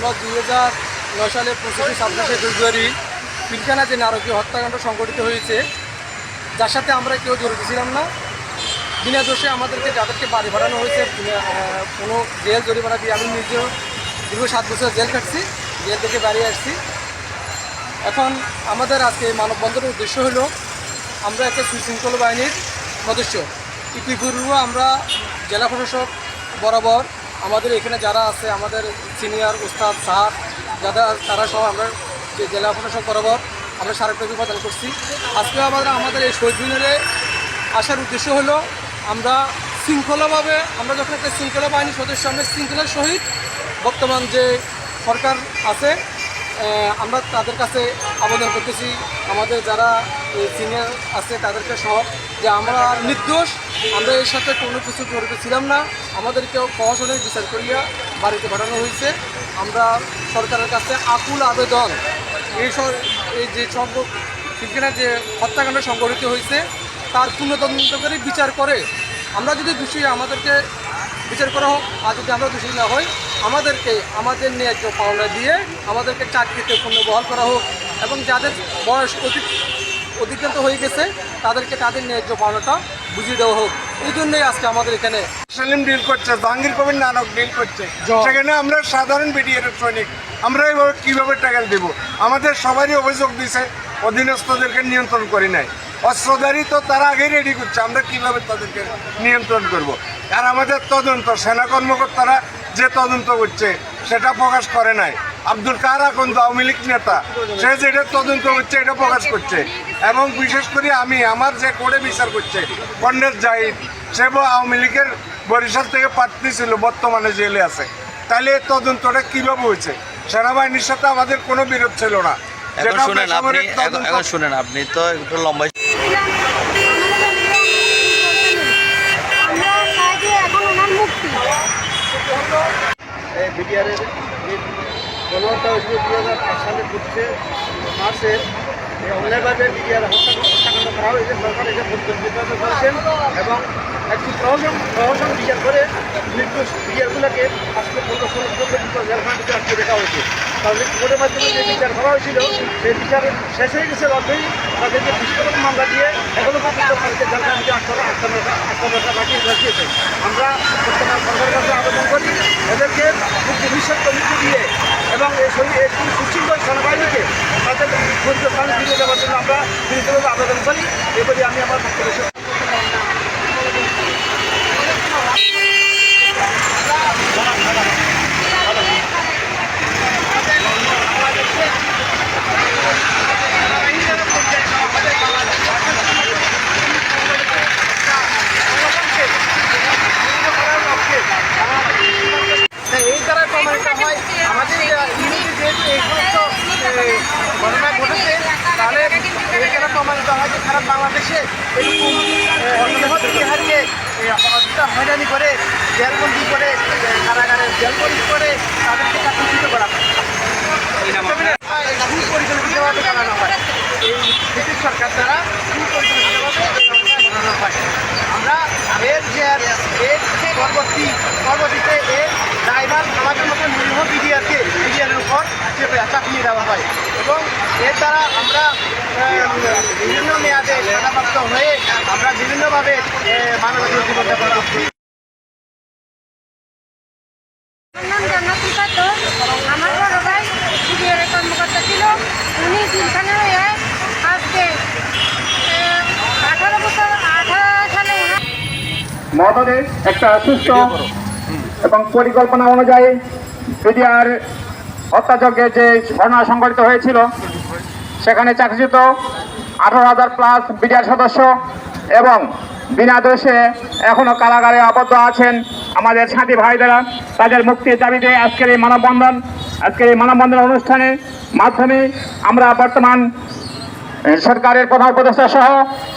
আমরা 2009 সালে 25-26 ফেব্রুয়ারি পিলখানা যে নারকীয় হত্যাকাণ্ড সংঘটিত হয়েছে, যার সাথে আমরা কেউ জড়িত ছিলাম না। বিনা দোষে যাদেরকে বাড়ি ভাড়ানো হয়েছে, কোনো জেল জরিমানা দিয়ে আমি নিজেও দীর্ঘ 7 বছর জেল কাটছি, জেল থেকে বাড়ি আসছি। এখন আমাদের আজকে মানববন্ধনের উদ্দেশ্য হলো, আমরা একটা সুশৃঙ্খলা বাহিনীর সদস্য। ইতিপূর্বে আমরা জেলা প্রশাসক বরাবর আমাদের এখানে যারা আছে, আমাদের সিনিয়র উস্তাদ সাহাব তারা সহ আমরা যে জেলা প্রশাসক বরাবর আমরা স্মারকলিপি প্রদান করছি। আজকে আমাদের এই শহীদ মিনারে আসার উদ্দেশ্য হলো, আমরা শৃঙ্খলাভাবে, আমরা যখন একটা শৃঙ্খলা বাহিনীর সদস্য, আমরা শৃঙ্খলার সহিত বর্তমান যে সরকার আছে আমরা তাদের কাছে আবেদন করতেছি, আমাদের যারা সিনিয়র আছে তাদেরকে সহ, যে আমরা নির্দোষ, আমরা এর সাথে কোনো কিছু জড়িত ছিলাম না, আমাদেরকেও প্রশাসনের বিচার করিয়া বাড়িতে পাঠানো হয়েছে। আমরা সরকারের কাছে আকুল আবেদন, এই যে পিলখানার যে হত্যাকাণ্ড সংঘটিত হয়েছে তার পুনঃতদন্ত করে বিচার করে, আমরা যদি দোষী আমাদেরকে বিচার করা হোক, আর যদি আমরা দোষী না হই আমাদেরকে আমাদের ন্যায্য পাওনা দিয়ে আমাদেরকে চাকরিতে পুনর্বহাল করা হোক, এবং যাদের বয়স অতিক্রান্ত হয়ে গেছে তাদেরকে তাদের ন্যায্য পাওনাটা বুঝিয়ে দেওয়া হোক। এই জন্যই আজকে আমাদের এখানে সেলিম ডিল করছে, জাহাঙ্গীর কবির নানক ডিল করছে, সেখানে আমরা সাধারণ বিডিআর সৈনিক, আমরা এভাবে কীভাবে টাকা দেব? আমাদের সবারই অভিযোগ দিছে অধীনস্থদেরকে নিয়ন্ত্রণ করি নাই, অস্ত্রধারী তো তারা আগেই রেডি করছে, আমরা কীভাবে তাদেরকে নিয়ন্ত্রণ করব? আর আমাদের তদন্ত সেনা কর্মকর্তারা যে তদন্ত করছে সেটা প্রকাশ করে নাই। আব্দুল কাহার এখন আওয়ামী লীগ নেতা, সে যেটা তদন্ত করছে এটা প্রকাশ করছে, এবং বিশেষ করে আমার যে কোর্টে বিচার করছে কর্নেল জাহিদ, সে আওয়ামী লীগের বরিশাল থেকে প্রার্থী ছিল, বর্তমানে জেলে আছে। তাহলে এই তদন্তটা কীভাবে হয়েছে? সেনাবাহিনীর সাথে আমাদের কোনো বিরোধ ছিল না। এখন শুনেন, আপনি তো একটু লম্বা বিডিআরের গণহত্যা হয়েছিল 2005 সালের 25 মার্চে অন্যায়ভাবে বিডিআর হত্যাকাণ্ড করা হয়েছে। সরকার এসে পরিকল্পিত করেছেন এবং একটি প্রহসন বিচার করে নির্দোষ বিডিআরগুলোকে আজকে 15-16 জেলখানাটিতে আটকে রাখা হয়েছে। তাহলে কোর্টের মাধ্যমে যে বিচার করা হয়েছিল সেই বিচার শেষ হয়ে গেছে অলরেডি, তাদেরকে বিস্ফোরক মামলা দিয়ে এখনও পর্যন্ত জেলখানাটিতে আটকে বাকি রাখিয়েছে। আমরা বর্তমান সরকারের কাছে আবেদন করি এদেরকে ভবিষ্যৎ কমিটি দিয়ে এবং এই সুশৃঙ্খল সেনাবাহিনীকে তাদের পরিচিত স্থানে ফিরিয়ে দেওয়ার জন্য আমরা বিনীতভাবে আবেদন করি। এবারে আমি আমার বক্তব্য ঘটনা ঘটেছে, তাহলে এখানে প্রমাণিত হয় যে সারা বাংলাদেশে এরকম বিহারকে হয়রানি করে, জেলবন্দি করে, কারাগারে জেলবন্দি করে তাদেরকে চাকরিচ্যুত করা হয়, সুপরিকল্পিতভাবে চালানো হয়। এই ব্রিটিশ সরকার দ্বারা সুপরিকল্পিতভাবে বানানো হয়। আমরা পরবর্তীতে এর ড্রাইভার আমাদের মতো নিরীহ বিডিআরের উপর চাপিয়ে দেওয়া হয়, এবং এর দ্বারা আমরা বিভিন্ন মেয়াদে সাজাপ্রাপ্ত হয়ে আমরা বিভিন্নভাবে মানবাধিকার জীবনযাপন করছি। আমার বড় ভাই বিডিআরের কর্মকর্তা ছিল, উনি পিলখানা হয়ে আজকে 18 সালে মহোদয় একটা সুস্থ এবং পরিকল্পনা অনুযায়ী বিডিআর হত্যাযজ্ঞে যে ঘটনা সংঘটিত হয়েছিল সেখানে চাকরিচ্যুত 18,000+ বিডিআর সদস্য এবং বিনা দোষে এখনো কারাগারে আবদ্ধ আছেন আমাদের সাথী ভাইদেরা, তাদের মুক্তির দাবিতে আজকের এই মানববন্ধন অনুষ্ঠানের মাধ্যমে আমরা বর্তমান সরকারের প্রধান উপদেষ্টা সহ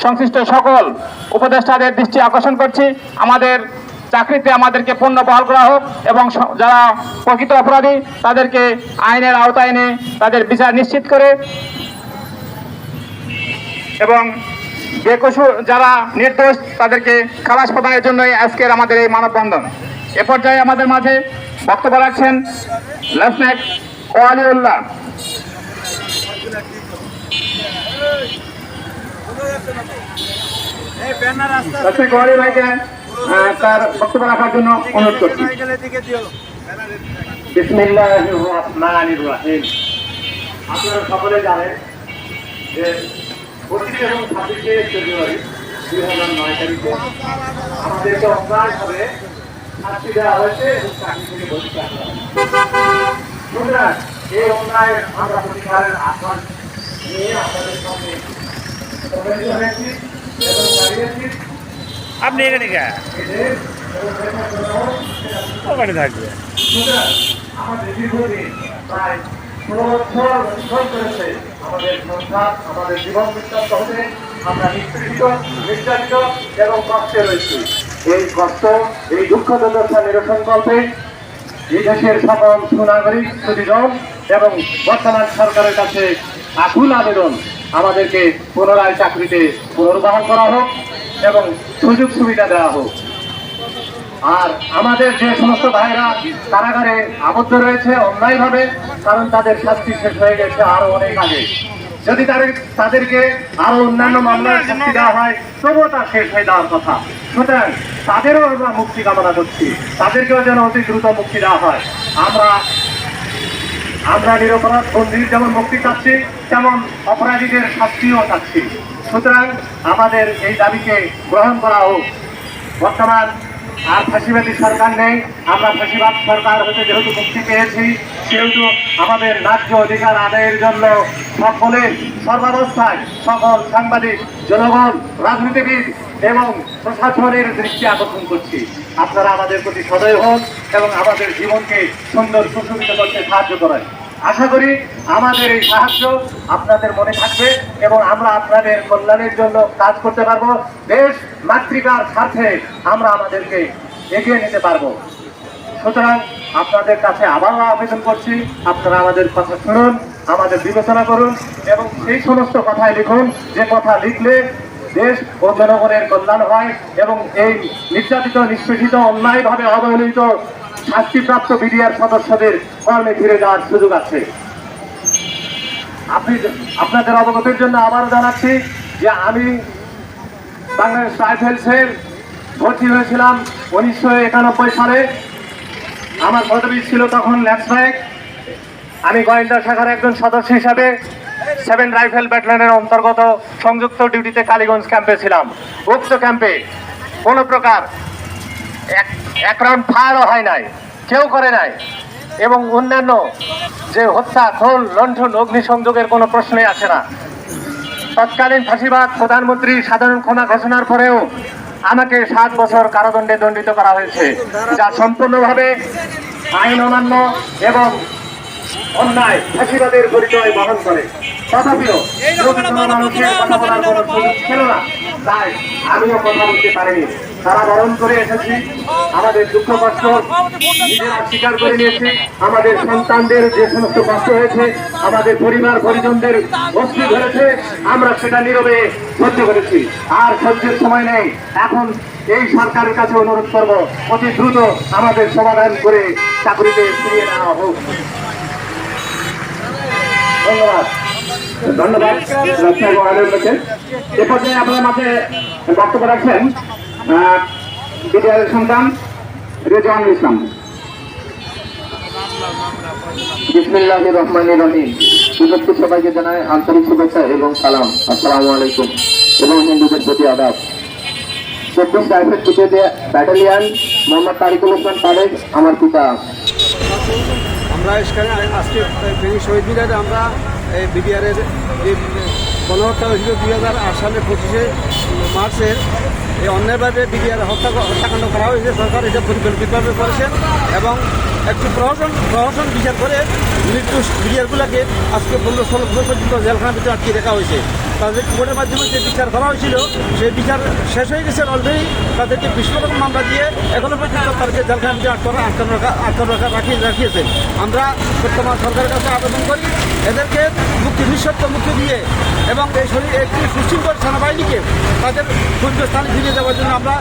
সংশ্লিষ্ট সকল উপদেষ্টাদের দৃষ্টি আকর্ষণ করছি, আমাদের চাকরিতে আমাদেরকে পুনর্বহাল করা হোক এবং যারা প্রকৃত অপরাধী তাদেরকে আইনের আওতায় এনে তাদের বিচার নিশ্চিত করে, এবং যারা নির্দোষ তাদেরকে খালাস প্রদানের জন্যই আজকের আমাদের এই মানববন্ধন। এ পর্যায়ে আমাদের মাঝে বক্তব্য রাখছেন লেফটেন্যান্ট ওয়ালিউল্লাহ। লেফটেন্যান্ট ওয়ালি ভাইকে তার বক্তব্য রাখার জন্য অনুরোধ করছি। বিসমিল্লাহির রহমানির রহিম। আপনারা সকলে জানেন যে 25 এবং 26শে ফেব্রুয়ারি 2009 তারিখে আমাদেরকে অন্যায়ভাবে শাস্তি দেওয়া হয়েছে এবং চাকরি থেকে বহিষ্কার করা হয়েছে। সুতরাং এই অন্যায়ের আমরা প্রতিকারের আহ্বান নিয়ে আপনাদের সামনে উপস্থিত হয়েছি এবং দাঁড়িয়েছি। আপনি এখানে ওখানে থাকবে। সুতরাং আমাদের দীর্ঘদিন প্রায় 16 বছর অতিক্রম করেছে আমাদের সংসার, আমাদের জীবন বৃত্তান্ত হতে আমরা নিষ্পেষিত, নির্যাতিত এবং কষ্টে রয়েছি। এই কষ্ট, এই দুঃখ দুর্দশা নিরসনকল্পে এই দেশের সকল সুনাগরিক সুদীজন এবং বর্তমান সরকারের কাছে আকুল আবেদন, আমাদেরকে পুনরায় চাকরিতে পুনর্বহাল করা হোক এবং সুযোগ সুবিধা দেওয়া হোক। আর আমাদের যে সমস্ত ভাইরা কারাগারে আবদ্ধ রয়েছে অন্যায়ভাবে, কারণ তাদের শাস্তি শেষ হয়ে গেছে আরো অনেক আগে, যদি তাদেরকে আরো অন্যান্য মামলার শাস্তি দেওয়া হয় তবুও তা শেষ হয়ে যাওয়ার কথা। সুতরাং তাদেরও আমরা মুক্তি কামনা করছি, তাদেরকেও যেন অতি দ্রুত মুক্তি দেওয়া হয়। আমরা নিরপরাধ বন্দীর যেমন মুক্তি চাচ্ছি, তেমন অপরাধীদের শাস্তিও চাচ্ছি। সুতরাং আমাদের এই দাবিকে গ্রহণ করা হোক। বর্তমান আর ফাঁসিবাদী সরকার নেই, আমরা ফাঁসিবাদ সরকার হতে যেহেতু মুক্তি পেয়েছি, সেহেতু আমাদের ন্যায্য অধিকার আদায়ের জন্য সকলের সর্বাবস্থায় সকল সাংবাদিক, জনগণ, রাজনীতিবিদ এবং প্রশাসনের দৃষ্টি আকর্ষণ করছি। আপনারা আমাদের প্রতি সদয় হন এবং আমাদের জীবনকে সুন্দর সুশোভিত করতে সাহায্য করেন। আশা করি আমাদের এই সাহায্য আপনাদের মনে থাকবে এবং আমরা আপনাদের কল্যাণের জন্য কাজ করতে পারবো। দেশ মাতৃকার স্বার্থে আমরা আমাদেরকে এগিয়ে নিতে পারবো। সুতরাং আপনাদের কাছে আবারও আবেদন করছি, আপনারা আমাদের কথা শুনুন, আমাদের বিবেচনা করুন এবং সেই সমস্ত কথায় লিখুন যে কথা লিখলে দেশ ও জনগণের কল্যাণ হয় এবং এই নির্যাতিত, নিষ্পেষিত, অন্যায়ভাবে অবহেলিত শাস্তিপ্রাপ্ত বিডিআর সদস্যদের কর্মে ফিরে যাওয়ার সুযোগ আছে। আপনাদের অবগতির জন্য আবারও জানাচ্ছি যে আমি বাংলাদেশ রাইফেলসের ভর্তি হয়েছিলাম 1991 সালে। আমার পদবি ছিল তখন লেফটেন্যান্ট। আমি গোয়েন্দা শাখার একজন সদস্য হিসাবে 7 রাইফেল ব্যাটালিয়নের অন্তর্গত সংযুক্ত ডিউটিতে কালীগঞ্জ ক্যাম্পে ছিলাম। উক্ত ক্যাম্পে কোনো প্রকার এক রাউন্ড ফায়ারও হয় নাই, কেউ করে নাই এবং অন্যান্য যে হত্যা, খুন, লণ্ঠন, অগ্নিসংযোগের কোনো প্রশ্নই আসে না। তৎকালীন ফাঁসিবাদ প্রধানমন্ত্রী সাধারণ ক্ষমা ঘোষণার পরেও আমাকে 7 বছর কারাদণ্ডে দণ্ডিত করা হয়েছে, যা সম্পূর্ণভাবে আইন অমান্য এবং অন্যায় ফাঁসিবাদের পরিচয় বহন করে। তথাপিও মানুষের কথা বলার কোনো সুযোগ ছিল না, তাই আমিও কথা বলতে পারিনি। তারা বরণ করে এসেছি, আমাদের দুঃখ কষ্ট নিজেরা স্বীকার করে নিয়েছি। আমাদের সন্তানদের যে সমস্ত কষ্ট হয়েছে, আমাদের পরিবার পরিজনদের অস্থি ধরেছে, আমরা সেটা নীরবে সহ্য করেছি। আর সহ্যের সময় নেই। এখন এই সরকারের কাছে অনুরোধ করব, অতি দ্রুত আমাদের সমাধান করে চাকরিতে ফিরিয়ে নেওয়া হোক। ধন্যবাদ। ধন্যবাদ। এ পর্যায়ে আপনার মাঝে বক্তব্য রাখছেন বিডিআরের সন্তান রেজওয়ানুল ইসলাম। বিসমিল্লাহির রহমানির রহিম। উপস্থিত সবাইকে জানাই আন্তরিক শুভেচ্ছা এবং সালাম। আসসালামু আলাইকুম এবং হিন্দুদের প্রতি আদাব। 24 রাইফেল ব্যাটালিয়ান, মোহাম্মদ তারিকুল ইসলাম তারেক আমার পিতা। আমরা এখানে আজকে শহীদ মিনারে আমরা বিডিআরের যে গণহত্যা হয়েছিল 2008 সালের 25শে মার্চের এই অন্যায়ভাবে বিডিআর হত্যাকাণ্ড করা হয়েছে। সরকার এটা পরিকল্পিতভাবে করেছেন এবং একটি প্রহসন বিচার করে নির্দোষ বিডিআরগুলোকে আজকে 15-16 বছর পর্যন্ত জেলখানার ভিতরে আটকে রাখা হয়েছে। তাদের কোর্টের মাধ্যমে যে বিচার করা হয়েছিল সেই বিচার শেষ হয়ে গেছে অলরেডি। তাদেরকে 20 রকম মামলা দিয়ে এখনো পর্যন্ত তাদেরকে জেলখানার ভিতরে রাখিয়েছেন। আমরা বর্তমান সরকারের কাছে আবেদন করি এদেরকে নিঃশর্ত মুক্তি দিয়ে এবং এই একটি সুশৃঙ্খল সেনাবাহিনীকে তাদের স্থানে ফিরিয়ে দেওয়ার জন্য আমরা